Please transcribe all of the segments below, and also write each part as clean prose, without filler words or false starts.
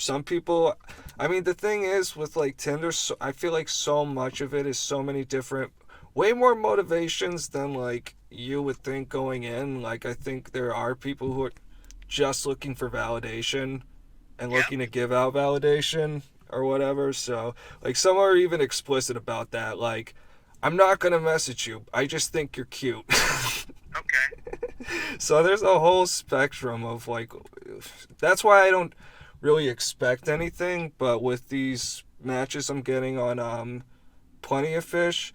some people, I mean, the thing is with like Tinder, so, I feel like so much of it is so many different, way more motivations than like you would think going in. Like, I think there are people who are just looking for validation and Yeah. looking to give out validation or whatever. So, like, some are even explicit about that. Like, I'm not gonna message you. I just think you're cute. Okay. So there's a whole spectrum of like, that's why I don't really expect anything. But with these matches I'm getting on Plenty of Fish,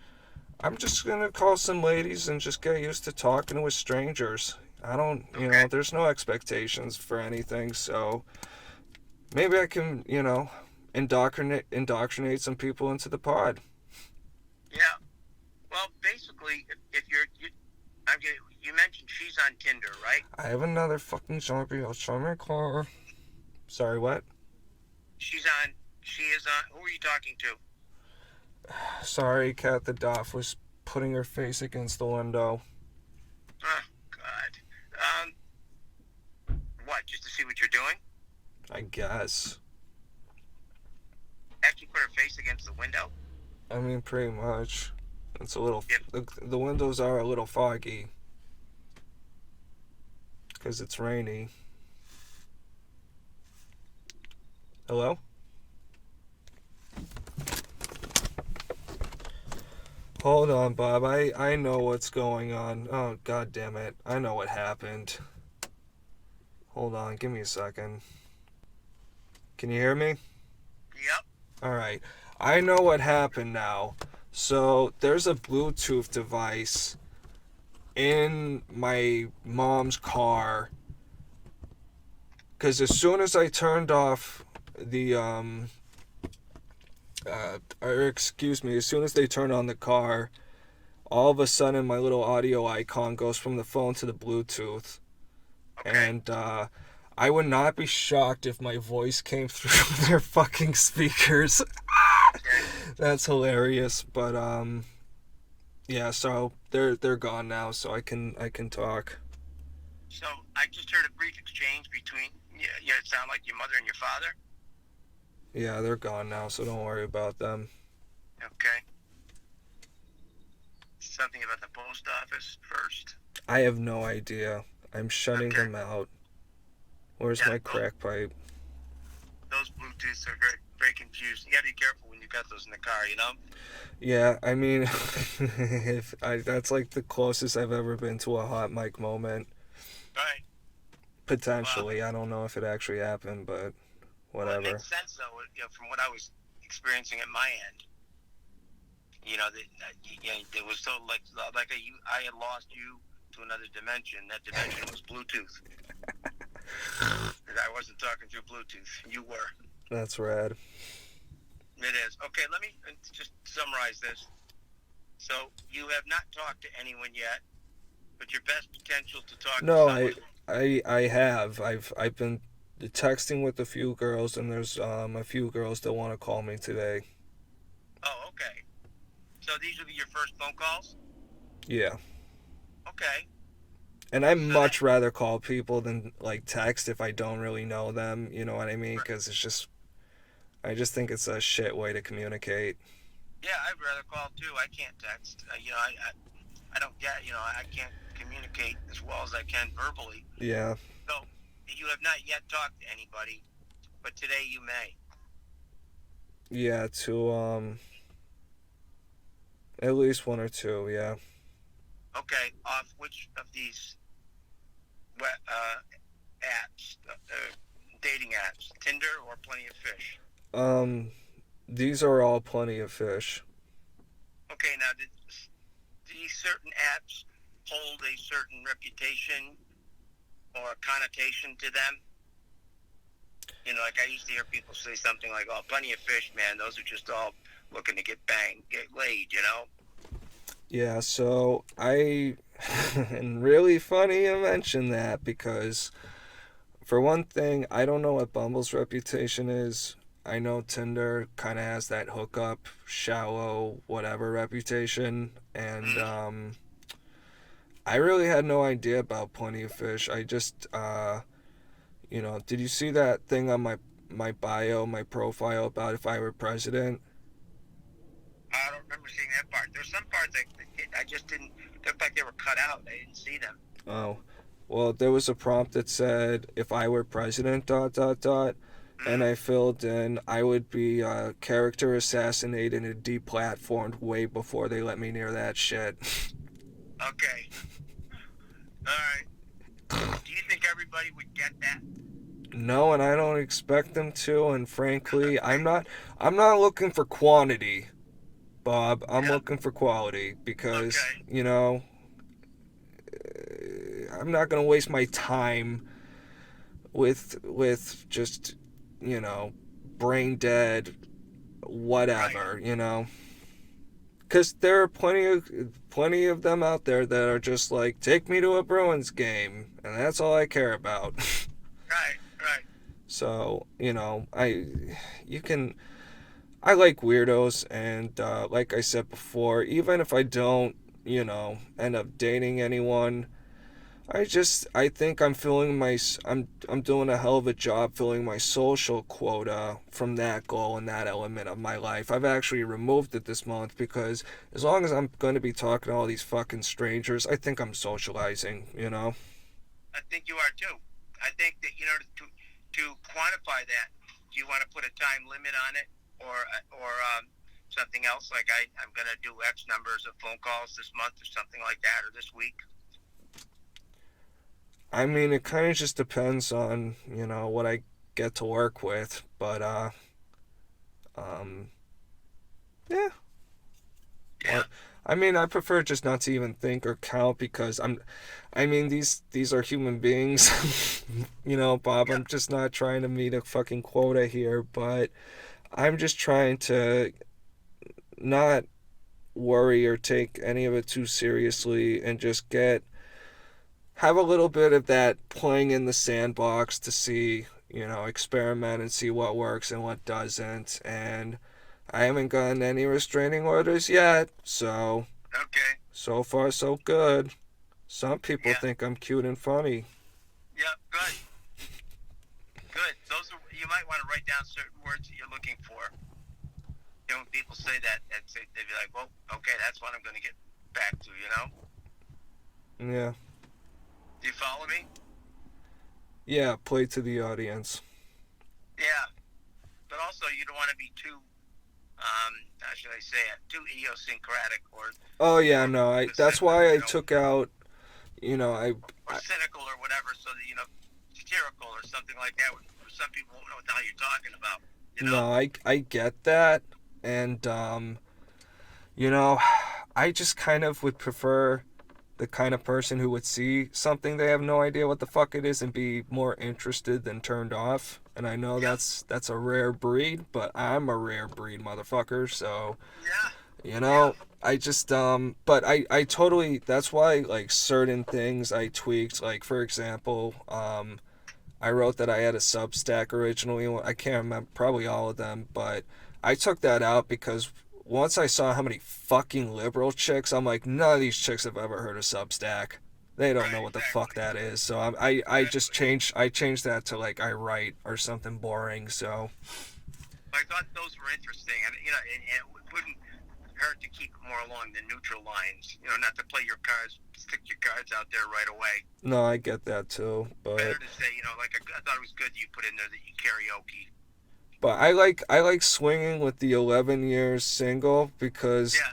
I'm just gonna call some ladies and just get used to talking with strangers. I don't, Okay. there's no expectations for anything. So maybe I can, indoctrinate some people into the pod. Yeah. Well, basically, if I'm getting, you mentioned she's on Tinder, right? I have another fucking zombie. I'll show my car. Sorry, what? She's on. She is on. Who are you talking to? Sorry, Kat the Doff was putting her face against the window. Oh God. What? Just to see what you're doing? I guess. Actually, put her face against the window. I mean, pretty much. It's a little. Yep. The windows are a little foggy because it's rainy. Hello? Hold on, Bob. I know what's going on. Oh, god damn it. I know what happened. Hold on, give me a second. Can you hear me? Yep. Alright. I know what happened now. So, there's a Bluetooth device in my mom's car. Because as soon as I turned off the, or excuse me, as soon as they turn on the car, all of a sudden my little audio icon goes from the phone to the Bluetooth. Okay. And I would not be shocked if my voice came through their fucking speakers. Okay. That's hilarious. But yeah, so they're gone now, so I can talk. So I just heard a brief exchange between. Yeah. Yeah. It sounded like your mother and your father. Yeah, they're gone now, so don't worry about them. Okay. Something about the post office first. I have no idea. I'm shutting Okay. them out. Where's Yeah. my crack pipe? Those Bluetooths are very, very confusing. You gotta be careful when you got those in the car. You know. Yeah, I mean, if that's like the closest I've ever been to a hot mic moment. Right. Well, Potentially, I don't know if it actually happened, but well, it whatever. makes sense though. You know, from what I was experiencing at my end. You know, it was so I had lost you to another dimension. That dimension was Bluetooth. I wasn't talking through Bluetooth. You were. That's rad. It is. Okay, let me just summarize this. So, you have not talked to anyone yet, but your best potential to talk to No, someone. I have. I've been texting with a few girls, and there's a few girls that want to call me today. Oh, okay. So, these will be your first phone calls? Yeah. Okay. And I So, that. much rather call people than like text if I don't really know them. You know what I mean? Because I just think it's a shit way to communicate. Yeah, I'd rather call too. I can't text. I don't get, I can't communicate as well as I can verbally. Yeah. So you have not yet talked to anybody, but today you may. Yeah. To at least one or two. Yeah. Okay, off which of these apps, dating apps, Tinder or Plenty of Fish? Um, these are all Plenty of Fish. Okay, now did these certain apps hold a certain reputation or connotation to them? You know, like I used to hear people say something like, "Oh, Plenty of Fish, man. Those are just all looking to get banged, get laid." You know? Yeah. So and really funny you mention that because for one thing, I don't know what Bumble's reputation is. I know Tinder kind of has that hookup, shallow, whatever reputation, and Mm. I really had no idea about Plenty of Fish. I just, did you see that thing on my bio, my profile about if I were president? I don't remember seeing that part. There's some parts I just didn't. They looked like they were cut out. I didn't see them. Oh, well, there was a prompt that said if I were president, dot, dot, dot. And I filled in, I would be character assassinated and deplatformed way before they let me near that shit. Okay. All right. Do you think everybody would get that? No, and I don't expect them to, and frankly, I'm not looking for quantity, Bob. I'm Yeah. looking for quality because, Okay. you know, I'm not going to waste my time with just, you know, brain dead whatever, Right. you know. Cuz there are plenty of them out there that are just like, take me to a Bruins game, and that's all I care about. Right. Right. So, you know, I like weirdos, and like I said before, even if I don't, you know, end up dating anyone, I think I'm I'm doing a hell of a job filling my social quota from that goal and that element of my life. I've actually removed it this month because as long as I'm going to be talking to all these fucking strangers, I think I'm socializing, you know? I think you are too. I think that to quantify that, do you want to put a time limit on it, or something else like I'm going to do X numbers of phone calls this month or something like that, or this week? I mean, it kind of just depends on, you know, what I get to work with, but um yeah. Yeah. I mean, I prefer just not to even think or count because I mean, these are human beings. You know, Bob, Yeah. I'm just not trying to meet a fucking quota here, but I'm just trying to not worry or take any of it too seriously and just have a little bit of that playing in the sandbox to see, you know, experiment and see what works and what doesn't. And I haven't gotten any restraining orders yet, so Okay. so far so good. Some people Yeah. think I'm cute and funny. Yeah. Good. Good. Those are, you might want to write down certain words that you're looking for. You know, when people say that, they'd be like, "Well, okay, that's what I'm going to get back to." You know? Yeah. Do you follow me? Yeah, play to the audience. Yeah. But also, you don't want to be too, how should I say it, too idiosyncratic or Oh yeah, no, that's why I you know, took out, you know, or cynical or whatever, so that satirical or something like that. Where some people won't know what the hell you're talking about. You know? no, I get that, and you know, I just kind of would prefer the kind of person who would see something they have no idea what the fuck it is and be more interested than turned off. And I know Yeah. that's a rare breed, but I'm a rare breed, motherfucker. So, Yeah. you know, I just but I totally, that's why like certain things I tweaked, like for example, I wrote that I had a Substack originally. I can't remember, probably all of them, but I took that out because once I saw how many fucking liberal chicks, I'm like, none of these chicks have ever heard of Substack. They don't know Right. what the Exactly. fuck that is. So I just changed that to like I write or something boring. So I thought those were interesting, and it wouldn't hurt to keep it more along the neutral lines. You know, not to play your cards, stick your cards out there right away. no, I get that too, but Better to say, like I thought it was good that you put in there that you karaoke. I like swinging with the 11 years single because Yeah.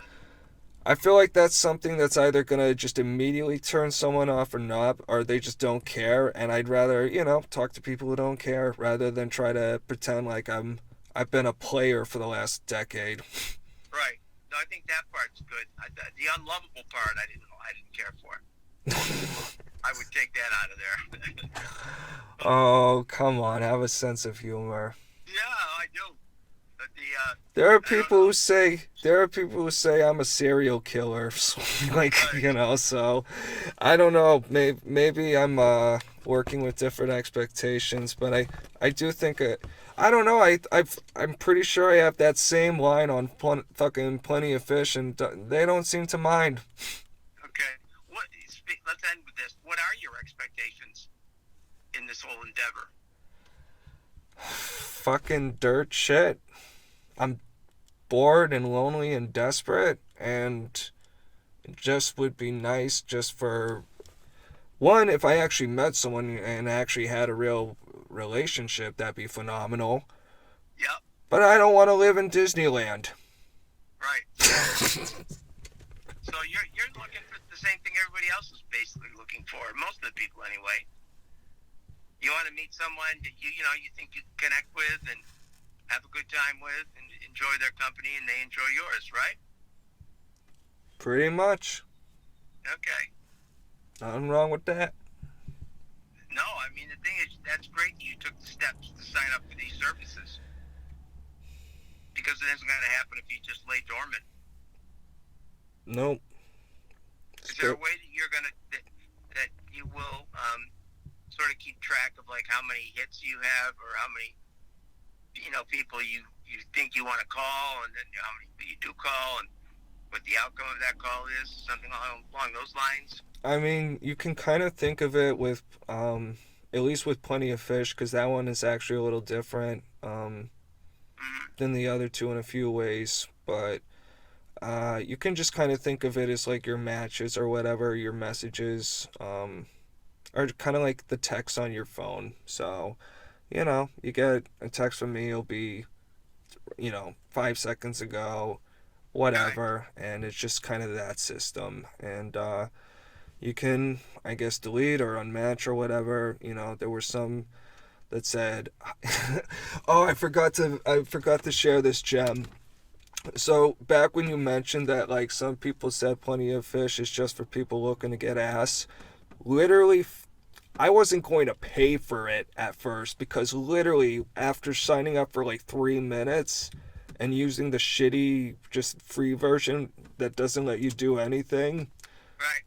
I feel like that's something that's either gonna just immediately turn someone off or not, or they just don't care. And I'd rather, you know, talk to people who don't care rather than try to pretend like I've been a player for the last decade. Right. No, I think that part's good. The unlovable part, I didn't care for. I would take that out of there. Oh, come on, have a sense of humor. Yeah, I do. But There are I don't people know. who say I'm a serial killer, like you know. So I don't know. Maybe I'm working with different expectations, but I do think I don't know. I'm pretty sure I have that same line on fucking Plenty of Fish, and they don't seem to mind. Okay. Let's end with this. What are your expectations in this whole endeavor? fucking dirt shit. I'm bored and lonely and desperate, and it just would be nice just for one, if I actually met someone and actually had a real relationship, that'd be phenomenal. Yep. But I don't want to live in Disneyland. Right. So you're looking for the same thing everybody else is basically looking for. Most of the people, anyway. You want to meet someone that you think you can connect with and have a good time with and enjoy their company, and they enjoy yours, right? Pretty much. Okay. Nothing wrong with that. No, I mean, the thing is, that's great that you took the steps to sign up for these services. Because it isn't going to happen if you just lay dormant. Nope. Is there a way that you're going to, that you will sort of keep track of, like, how many hits you have or how many, people you think you want to call, and then how many you do call, and what the outcome of that call is, something along those lines? I mean, you can kind of think of it with, at least with Plenty of Fish, because that one is actually a little different than the other two in a few ways. But you can just kind of think of it as like your matches or whatever, your messages, are kind of like the text on your phone. So, you get a text from me, it'll be, 5 seconds ago, whatever, and it's just kind of that system. And you can, I guess, delete or unmatch or whatever. There were some that said, oh, I forgot to share this gem. So back when you mentioned that, like, some people said Plenty of Fish is just for people looking to get ass, literally, I wasn't going to pay for it at first, because literally after signing up for like 3 minutes and using the shitty just free version that doesn't let you do anything, right,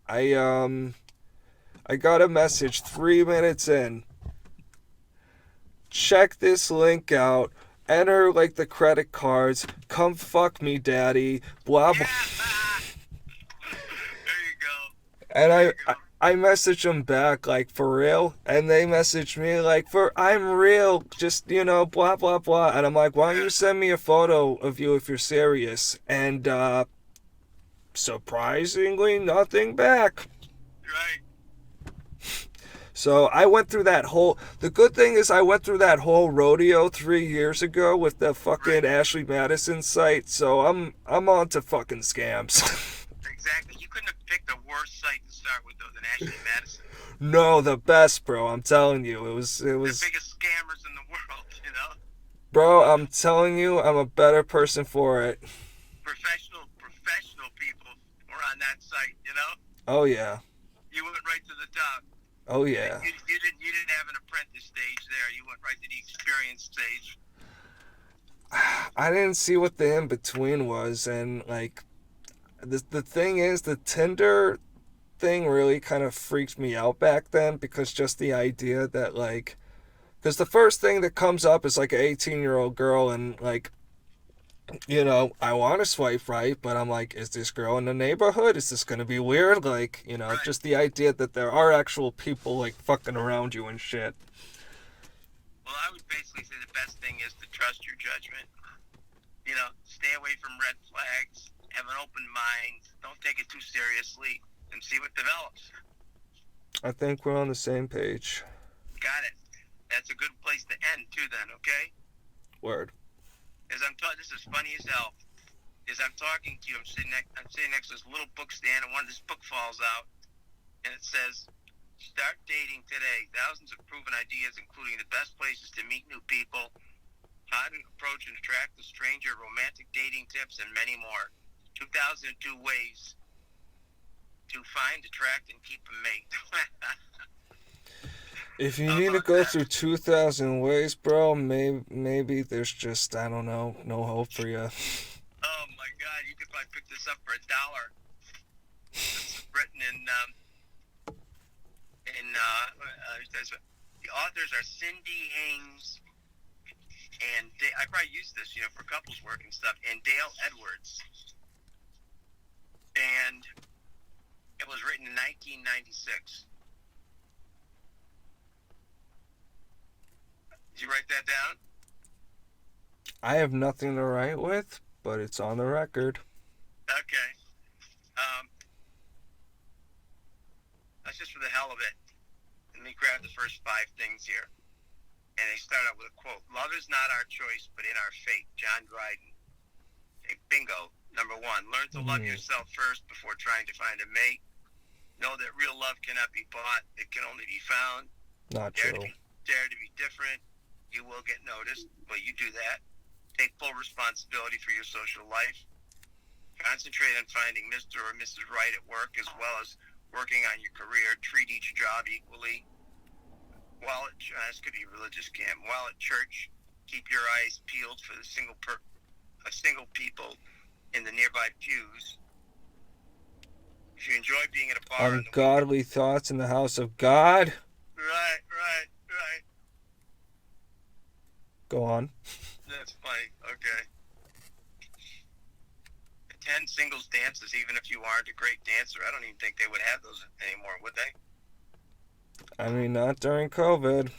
I got a message 3 minutes in. Check this link out. Enter like the credit cards. Come fuck me, daddy. Blah blah. There you go. And I messaged them back, like, for real? And they messaged me like, I'm real, just, blah, blah, blah. And I'm like, why don't you send me a photo of you if you're serious? And, surprisingly, nothing back. Right. So I went through that whole, the good thing is I went through that whole rodeo 3 years ago with the fucking Ashley Madison site. So I'm on to fucking scams. Exactly. You couldn't have picked a worse site to start with, though, than Ashley Madison. No, the best, bro. I'm telling you, it was. The biggest scammers in the world, Bro, I'm telling you, I'm a better person for it. Professional people were on that site, Oh yeah. You went right to the top. Oh yeah. You didn't have an apprentice stage there. You went right to the experience stage. I didn't see what the in between was, and like, the thing is, the Tinder thing really kind of freaked me out back then, because just the idea that, like, because the first thing that comes up is like an 18-year-old girl, and like, I want to swipe right, but I'm like, is this girl in the neighborhood? Is this gonna be weird? Like, Right. just the idea that there are actual people like fucking around you and shit. Well, I would basically say the best thing is to trust your judgment. Stay away from red flags. Have an open mind. Don't take it too seriously, and see what develops. I think we're on the same page. Got it. That's a good place to end too. Then, okay? Word. As I'm talking, this is funny as hell. As I'm talking to you, I'm sitting next to this little book stand, and this book falls out, and it says, "Start dating today. Thousands of proven ideas, including the best places to meet new people, how to approach and attract a stranger, romantic dating tips, and many more. 2002 ways to find, attract, and keep a mate." If you need to go through 2,000 ways, bro, maybe there's just, I don't know, no hope for you. Oh my God, you could probably pick this up for $1. It's written the authors are Cindy Haynes and I probably use this, for couples work and stuff, and Dale Edwards. And it was written in 1996. Did you write that down? I have nothing to write with, but it's on the record. Okay. That's just for the hell of it. Let me grab the first 5 things here. And they start out with a quote. Love is not our choice, but in our fate. John Dryden. Okay, bingo. Number 1. Learn to love yourself first before trying to find a mate. Know that real love cannot be bought. It can only be found. Not true. Dare to be different. You will get noticed. Well, you do that. Take full responsibility for your social life. Concentrate on finding Mr. or Mrs. Right at work as well as working on your career. Treat each job equally. While at this could be a religious camp. While at church, keep your eyes peeled for the single people in the nearby pews. If you enjoy being at a bar, Ungodly thoughts in the house of God. Right. Go on. That's funny. Okay. Attend singles dances, even if you aren't a great dancer. I don't even think they would have those anymore, would they? I mean, not during COVID.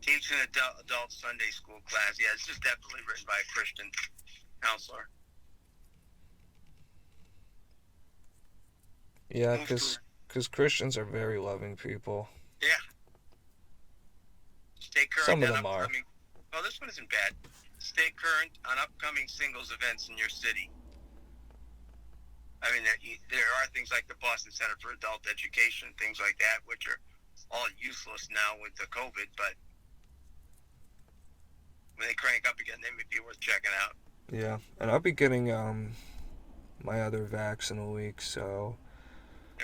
Teach an adult Sunday school class. Yeah, this is definitely written by a Christian counselor. Yeah, because Christians are very loving people. Yeah. Stay current. Some of them are. Oh, this one isn't bad. Stay current on upcoming singles events in your city. I mean, there are things like the Boston Center for Adult Education, things like that, which are all useless now with the COVID, but when they crank up again, they may be worth checking out. Yeah, and I'll be getting my other vax in a week, so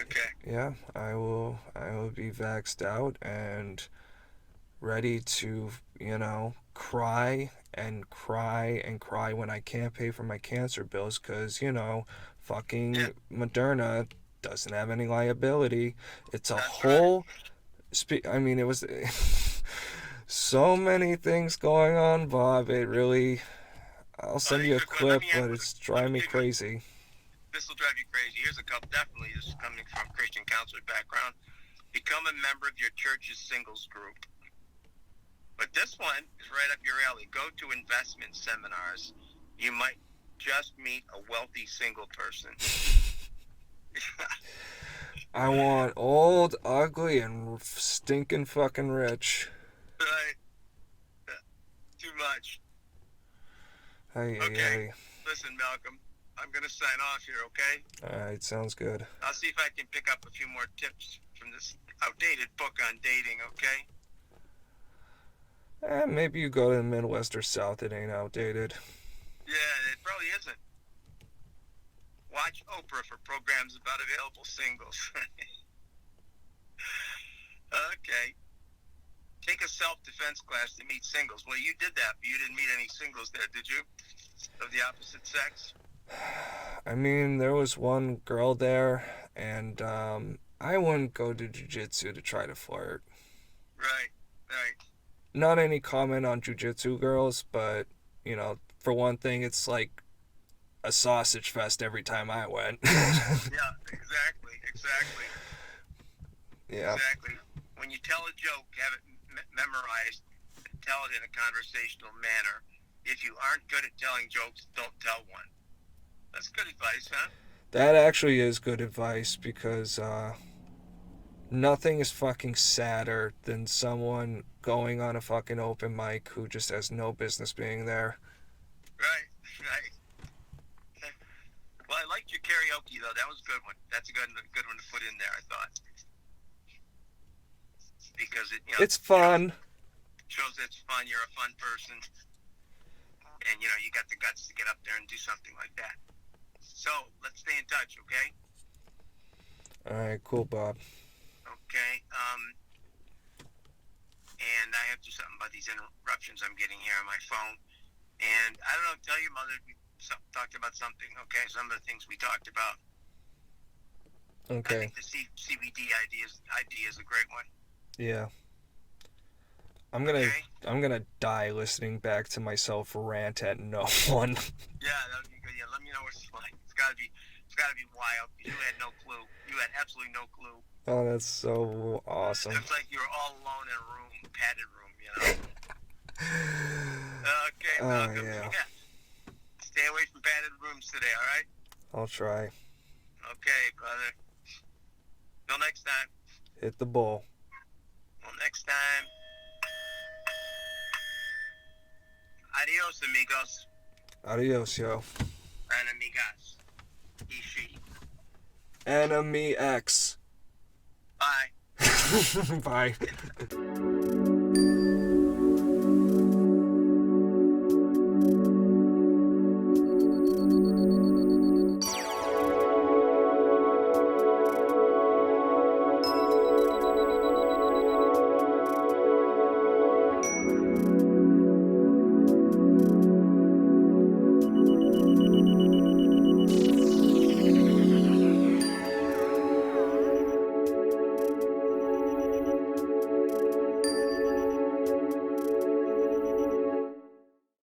okay. Yeah, I will be vaxxed out and ready to, cry and cry and cry when I can't pay for my cancer bills because, fucking Moderna doesn't have any liability. It's a whole... Right. It was... so many things going on, Bob. It really... I'll send you a clip, but it's driving me crazy. This will drive you crazy. Here's a couple. Definitely, this is coming from a Christian counselor background. Become a member of your church's singles group. But this one is right up your alley. Go to investment seminars. You might just meet a wealthy single person. I want old, ugly, and stinking fucking rich. Right. Too much. Okay. Listen, Malcolm. I'm going to sign off here, okay? All right, sounds good. I'll see if I can pick up a few more tips from this outdated book on dating, okay? Maybe you go to the Midwest or South, it ain't outdated. Yeah, it probably isn't. Watch Oprah for programs about available singles. Okay. Take a self-defense class to meet singles. Well, you did that, but you didn't meet any singles there, did you? Of the opposite sex? There was one girl there, and I wouldn't go to jiu-jitsu to try to flirt. Right. Not any comment on jiu-jitsu girls, but, for one thing, it's like a sausage fest every time I went. Yeah, exactly. Yeah. Exactly. When you tell a joke, have it memorized, tell it in a conversational manner. If you aren't good at telling jokes, don't tell one. That's good advice, huh? That actually is good advice because nothing is fucking sadder than someone going on a fucking open mic who just has no business being there. Right. Well, I liked your karaoke, though. That was a good one. That's a good one to put in there, I thought. Because it's fun. Shows that it's fun. You're a fun person. And, you got the guts to get up there and do something like that. So, let's stay in touch, okay? All right, cool, Bob. Okay. And I have to do something about these interruptions I'm getting here on my phone. And I don't know, tell your mother we talked about something, okay? Some of the things we talked about. Okay. I think the CBD idea is a great one. Yeah. I'm gonna die listening back to myself rant at no one. Yeah, that would be good. Yeah, let me know what it's like. It's gotta be wild. You had no clue. You had absolutely no clue. Oh, that's so awesome. It's like you were all alone in a room, padded room, Okay, Well, yeah. Stay away from padded rooms today, all right? I'll try. Okay, brother. Till next time. Hit the ball. Till next time. Adios, amigos Adios, yo. and amigas. He, she. Enemy X. Bye. Bye.